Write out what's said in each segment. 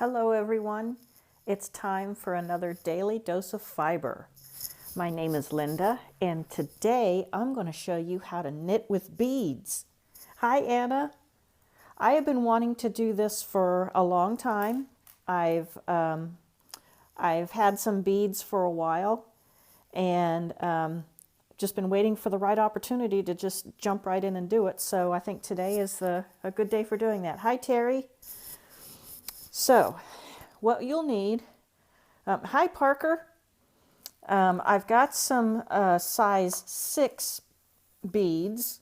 Hello everyone, it's time for another daily dose of fiber. My name is Linda and today I'm going to show you how to knit with beads. Hi Anna, I have been wanting to do this for a long time. I've had some beads for a while and just been waiting for the right opportunity to just jump right in and do it. So I think today is a good day for doing that. Hi Terry. So what you'll need, hi Parker, I've got some size 6 beads,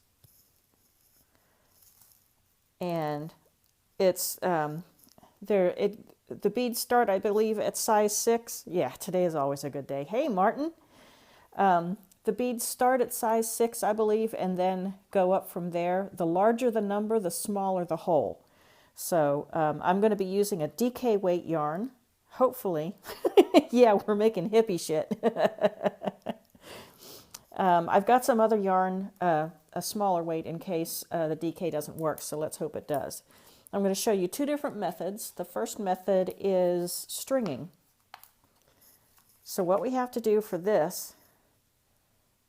and it's the beads start, I believe, at size 6. Yeah, today is always a good day. Hey Martin. The beads start at size 6, I believe, and then go up from there. The larger the number, the smaller the hole. So I'm going to be using a DK weight yarn, hopefully. Yeah, we're making hippie shit. I've got some other yarn, a smaller weight in case the DK doesn't work, so let's hope it does. I'm going to show you 2 different methods. The first method is stringing. So what we have to do for this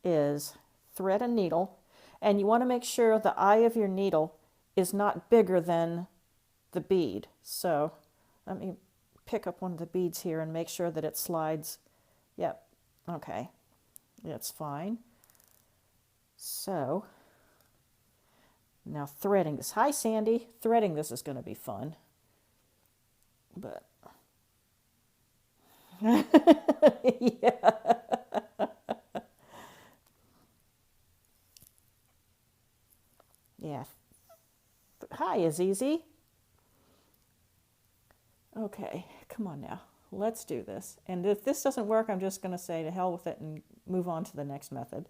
is thread a needle, and you want to make sure the eye of your needle is not bigger than the bead. So let me pick up one of the beads here and make sure that it slides. Yep, okay, that's fine. So now threading this. Hi Sandy. Threading this is going to be fun, but yeah. Yeah. Hi Azizi. Okay, come on now. Let's do this. And if this doesn't work, I'm just going to say to hell with it and move on to the next method,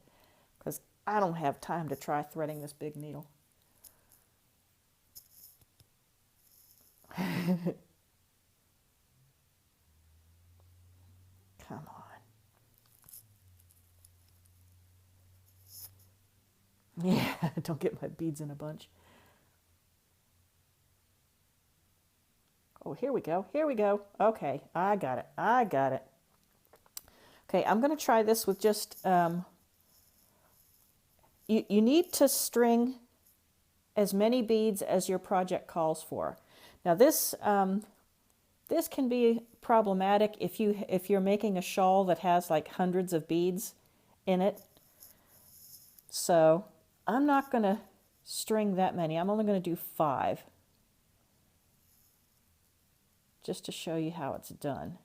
because I don't have time to try threading this big needle. Come on. Yeah, don't get my beads in a bunch. Oh, here we go. Here we go. Okay, I got it. I got it. Okay, I'm going to try this with just, you need to string as many beads as your project calls for. Now this can be problematic if you're making a shawl that has like hundreds of beads in it. So I'm not going to string that many. I'm only going to do 5. Just to show you how it's done.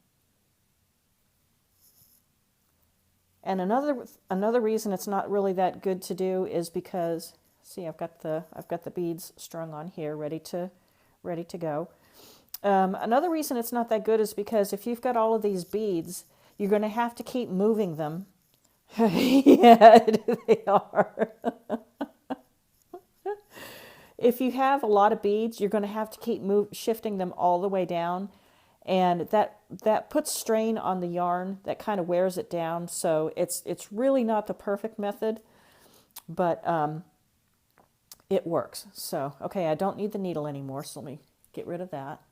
And another reason it's not really that good to do is because, see, I've got the beads strung on here, ready to go. Another reason it's not that good is because if you've got all of these beads, you're going to have to keep moving them. Yeah, they are. If you have a lot of beads, you're going to have to keep shifting them all the way down, and that puts strain on the yarn. That kind of wears it down. So it's really not the perfect method, but it works. So okay, I don't need the needle anymore, so let me get rid of that.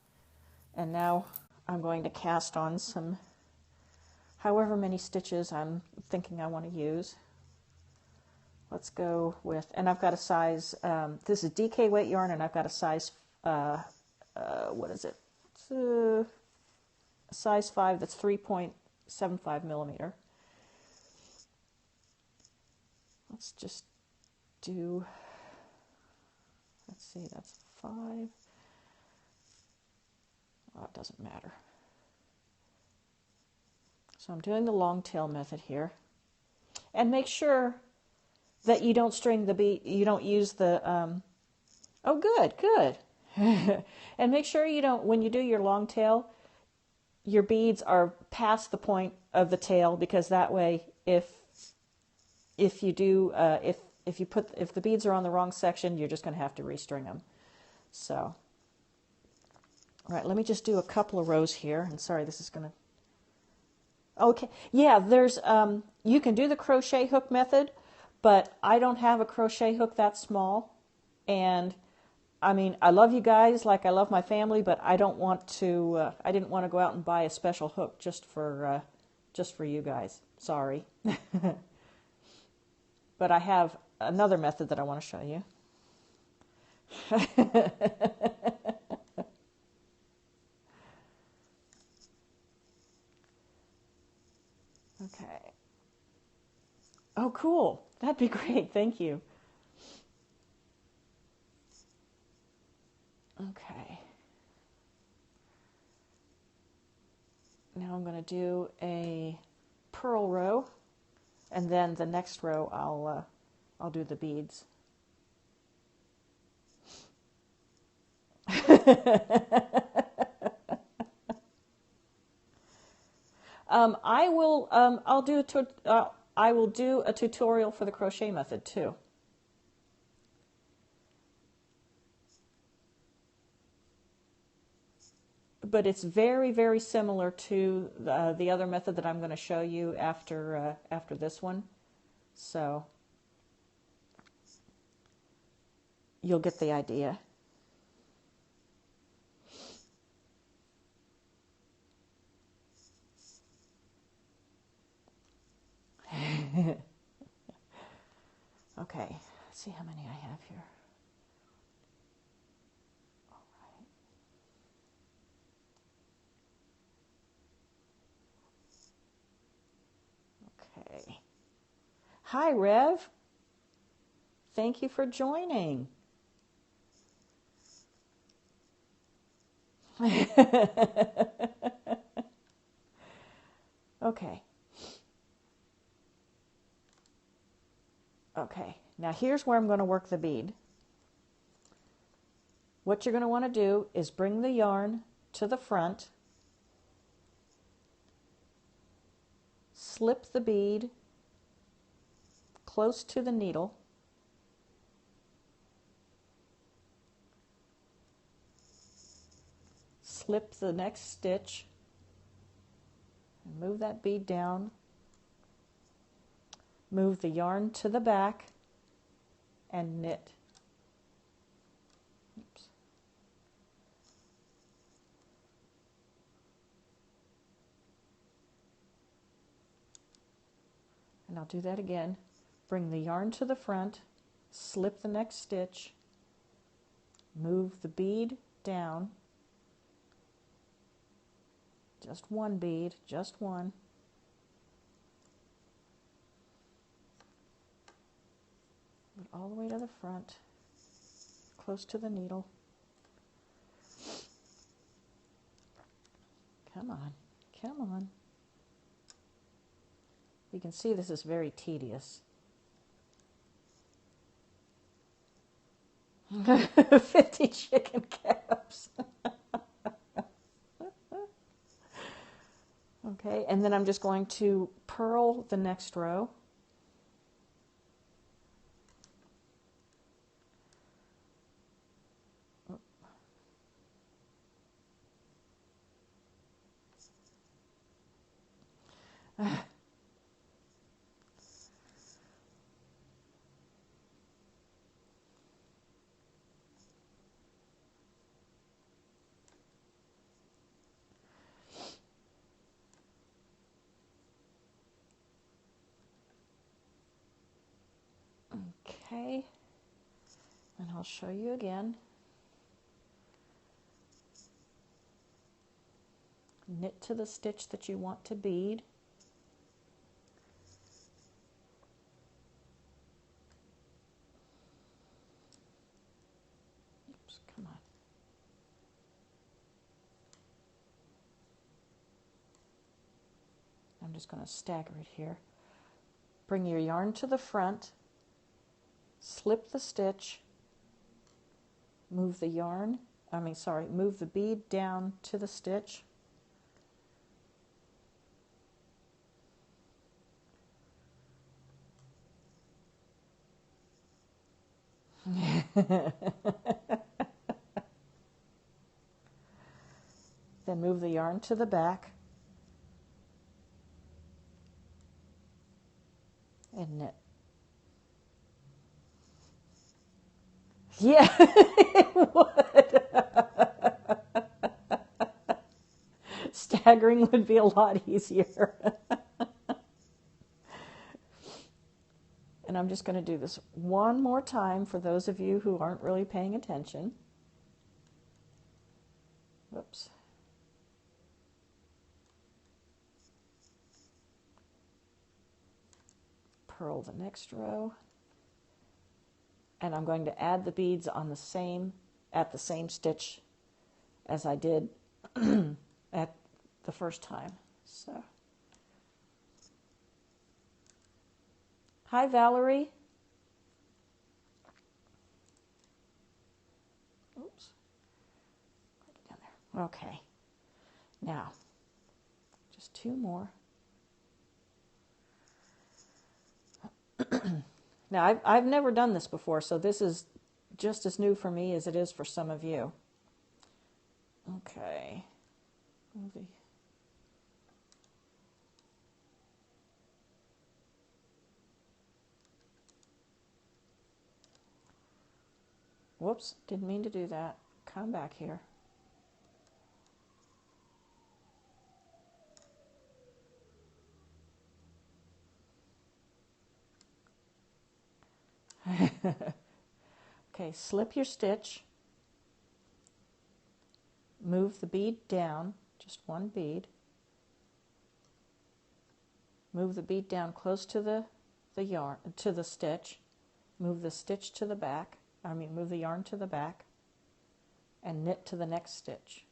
And now I'm going to cast on some, however many stitches I'm thinking I want to use. Let's go with, and I've got a size, this is DK weight yarn, and I've got a size, what is it? It's a size 5 that's 3.75 millimeter. Let's just do, let's see, that's 5. Oh, it doesn't matter. So I'm doing the long tail method here. And make sure that you don't string the bead, you don't use the, oh good, good. And make sure you don't, when you do your long tail, your beads are past the point of the tail, because that way if you do, if the beads are on the wrong section, you're just going to have to restring them. So, all right, let me just do a couple of rows here. And sorry, this is going to, okay, yeah, there's, you can do the crochet hook method, but I don't have a crochet hook that small, and I mean, I love you guys like I love my family, but I don't want to. I didn't want to go out and buy a special hook just for you guys. Sorry, but I have another method that I want to show you. Okay. Oh, cool. That'd be great. Thank you. Okay. Now I'm going to do a purl row, and then the next row I'll do the beads. I will do a tutorial for the crochet method too. But it's very, very similar to the other method that I'm going to show you after this one. So you'll get the idea. Okay, let's see how many I have here. All right. Okay. Hi, Rev. Thank you for joining. Okay. Okay, now here's where I'm going to work the bead. What you're going to want to do is bring the yarn to the front, slip the bead close to the needle, slip the next stitch, and move that bead down. Move the yarn to the back and knit. Oops. And I'll do that again. Bring the yarn to the front, slip the next stitch, move the bead down, just one bead, just one. All the way to the front, close to the needle. Come on, come on. You can see this is very tedious. 50 chicken caps. Okay, and then I'm just going to purl the next row. Okay, and I'll show you again. Knit to the stitch that you want to bead. Oops, come on. I'm just going to stagger it here. Bring your yarn to the front, slip the stitch, move the move the bead down to the stitch. Then move the yarn to the back and knit. Yeah, it would. Staggering would be a lot easier. And I'm just going to do this one more time for those of you who aren't really paying attention. Whoops. Purl the next row. And I'm going to add the beads on at the same stitch as I did at the first time. So, hi Valerie. Oops. Down there. Okay. Now, just two more. Now, I've never done this before, so this is just as new for me as it is for some of you. Okay. Whoops, didn't mean to do that. Come back here. Okay, slip your stitch. Move the bead down, just one bead. Move the bead down close to the yarn, to the stitch. Move the stitch to the back. Move the yarn to the back and knit to the next stitch.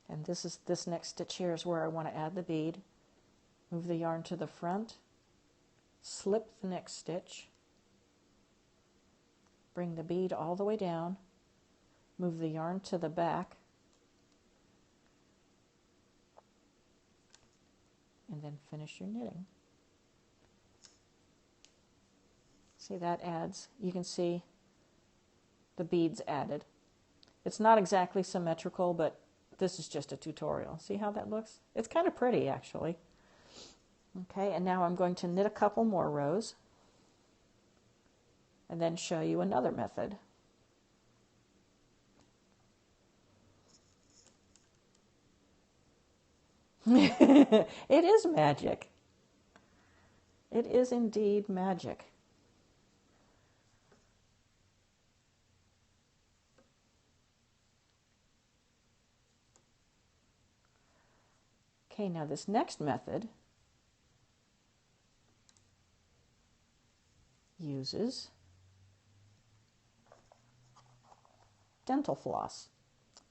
And this next stitch here is where I want to add the bead. Move the yarn to the front, slip the next stitch, bring the bead all the way down, move the yarn to the back, and then finish your knitting. See, that adds, you can see the beads added. It's not exactly symmetrical, but this is just a tutorial. See how that looks? It's kind of pretty, actually. Okay, and now I'm going to knit a couple more rows and then show you another method. It is magic. It is indeed magic. Okay, now this next method uses dental floss.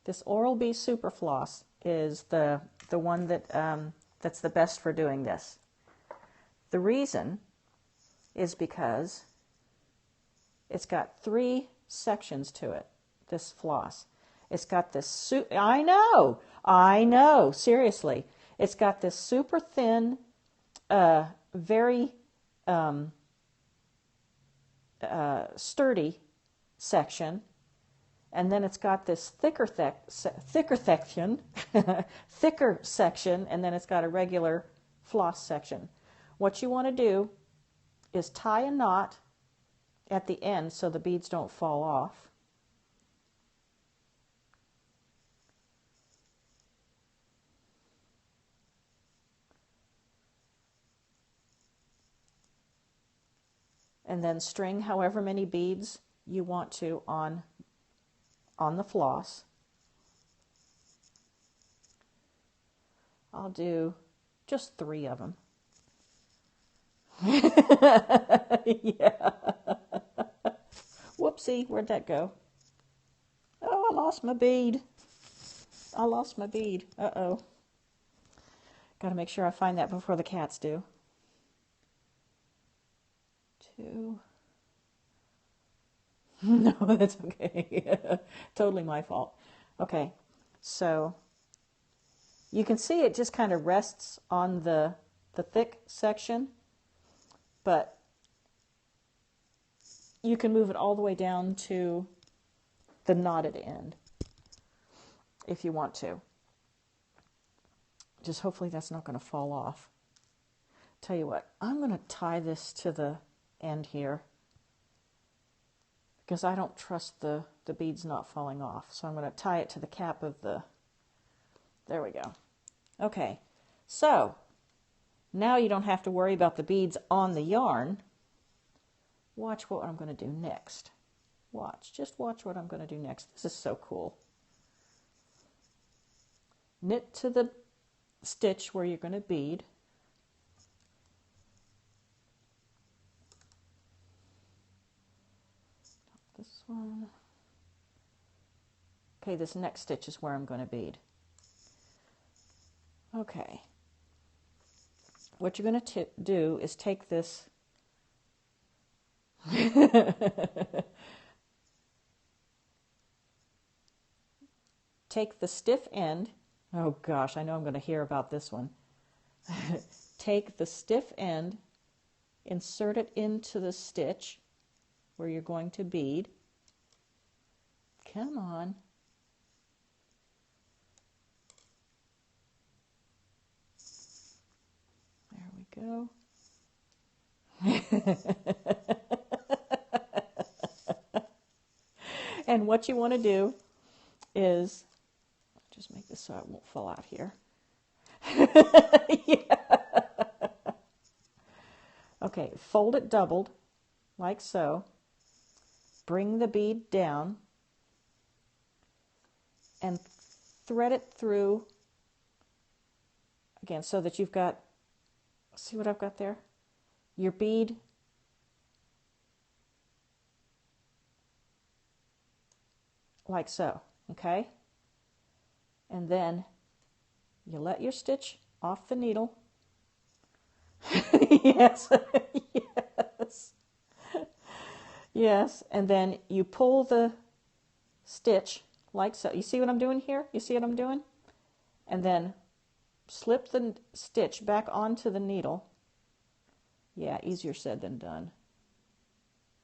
This Oral-B Super Floss is the one that's the best for doing this. The reason is because it's got 3 sections to it, this floss. It's got this, I know, seriously. It's got this super thin, very sturdy section, and then it's got this thicker section, thicker section, and then it's got a regular floss section. What you want to do is tie a knot at the end so the beads don't fall off. And then string however many beads you want to on the floss. I'll do just 3 of them. Yeah. Whoopsie, where'd that go? Oh, I lost my bead. Uh-oh. Got to make sure I find that before the cats do. 2. No, that's okay. Totally my fault. Okay, so you can see it just kind of rests on the thick section, but you can move it all the way down to the knotted end if you want to. Just hopefully that's not going to fall off. Tell you what, I'm going to tie this to the end here because I don't trust the beads not falling off. So I'm going to tie it to the cap of the, there we go. Okay, so now you don't have to worry about the beads on the yarn. Watch what I'm going to do next. Watch, just watch what I'm going to do next. This is so cool. Knit to the stitch where you're going to bead. This one. Okay, this next stitch is where I'm going to bead. Okay. What you're going to do is take this take the stiff end. Oh gosh, I know I'm going to hear about this one. Take the stiff end, insert it into the stitch where you're going to bead. Come on. There we go. And what you want to do is, just make this so it won't fall out here. Yeah. Okay, fold it doubled, like so. Bring the bead down and thread it through, again, so that you've got, see what I've got there? Your bead like so, okay? And then you let your stitch off the needle. Yes, yes, yes, and then you pull the stitch like so. You see what I'm doing here? You see what I'm doing? And then slip the stitch back onto the needle. Yeah, easier said than done.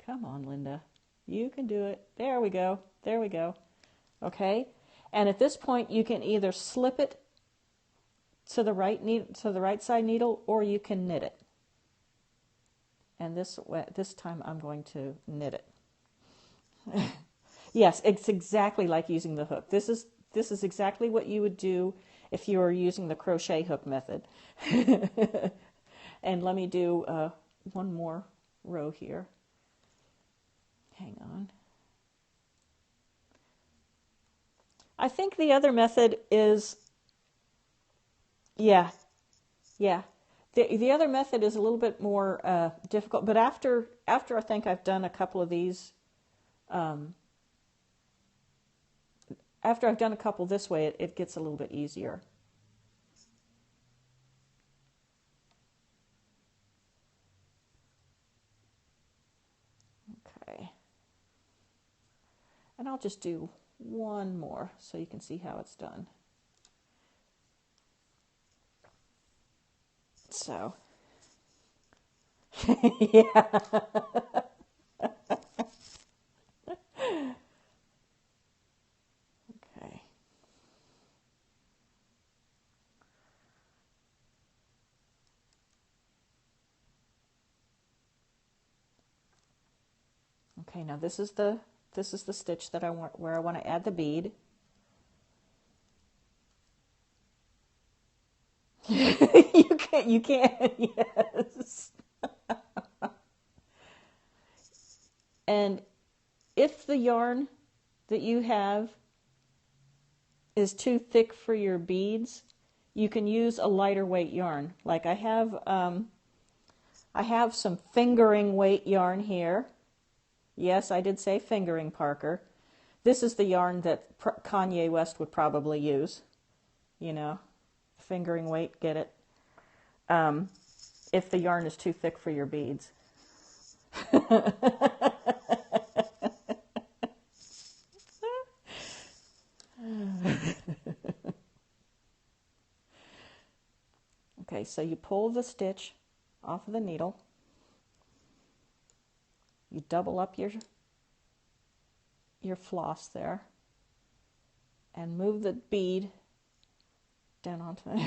Come on, Linda. You can do it. There we go. There we go. Okay? And at this point, you can either slip it to the right side needle, or you can knit it. And this time I'm going to knit it. Yes, it's exactly like using the hook. This is exactly what you would do if you were using the crochet hook method. And let me do one more row here. Hang on. I think the other method is, yeah. The other method is a little bit more difficult, but after I think I've done a couple of these, after I've done a couple this way, it gets a little bit easier. Okay. And I'll just do one more so you can see how it's done. So, yeah. Okay. Okay, now this is the stitch that I want, where I want to add the bead. You can't, yes. And if the yarn that you have is too thick for your beads, you can use a lighter weight yarn. Like I have some fingering weight yarn here. Yes, I did say fingering, Parker. This is the yarn that Kanye West would probably use. You know, fingering weight, get it? If the yarn is too thick for your beads. Okay, so you pull the stitch off of the needle. You double up your floss there and move the bead down onto it.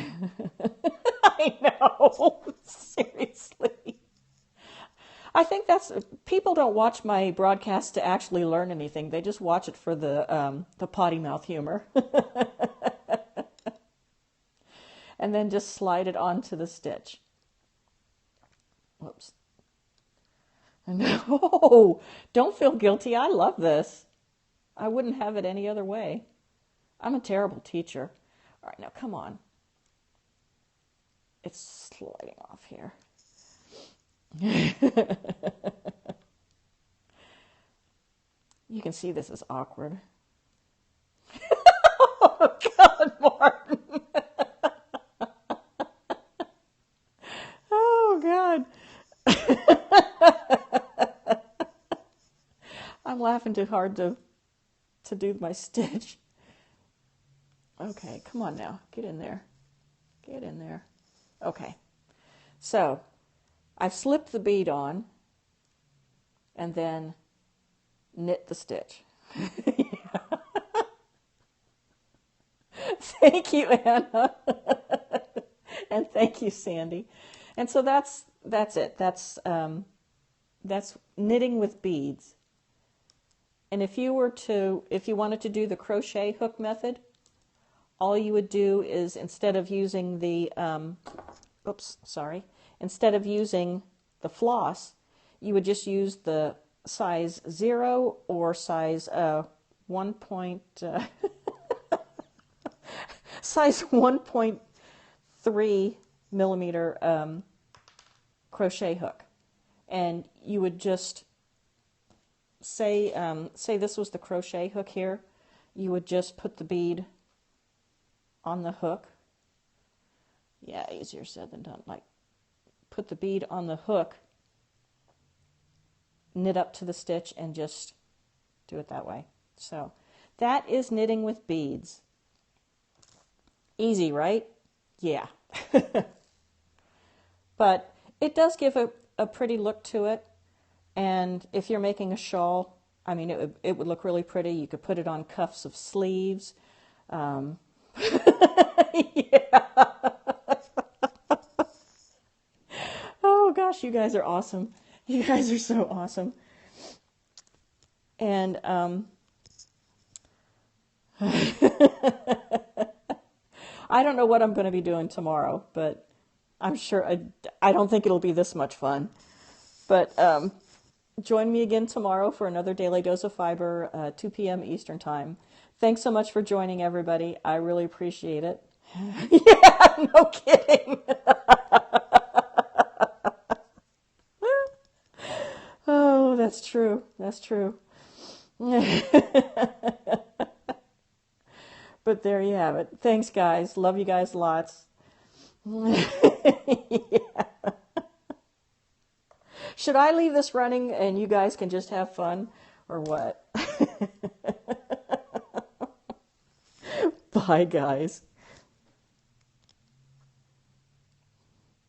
I know, seriously. I think that's, people don't watch my broadcast to actually learn anything. They just watch it for the potty mouth humor. And then just slide it onto the stitch. Whoops. No, don't feel guilty. I love this. I wouldn't have it any other way. I'm a terrible teacher. All right, now come on. It's sliding off here. You can see this is awkward. Oh, God, Martin. Oh, God. I'm laughing too hard to do my stitch. Okay, come on now. Get in there. Get in there. Okay. So, I've slipped the bead on and then knit the stitch. Thank you, Anna. And thank you, Sandy. And so that's it. That's knitting with beads. And if you wanted to do the crochet hook method, all you would do is, instead of using the instead of using the floss, you would just use the size 0 or size 1.3 millimeter crochet hook, and you would just say this was the crochet hook here. You would just put the bead on the hook. Yeah, easier said than done. Like, put the bead on the hook, knit up to the stitch, and just do it that way. So that is knitting with beads. Easy, right? Yeah. But it does give a pretty look to it. And if you're making a shawl, I mean, it would look really pretty. You could put it on cuffs of sleeves. Yeah. Oh gosh, you guys are awesome. You guys are so awesome. And I don't know what I'm going to be doing tomorrow, but I'm sure I don't think it'll be this much fun. But join me again tomorrow for another Daily Dose of Fiber, 2 p.m. Eastern Time. Thanks so much for joining, everybody. I really appreciate it. Yeah, no kidding. Oh, that's true. That's true. But there you have it. Thanks, guys. Love you guys lots. Yeah. Should I leave this running and you guys can just have fun, or what? Bye, guys.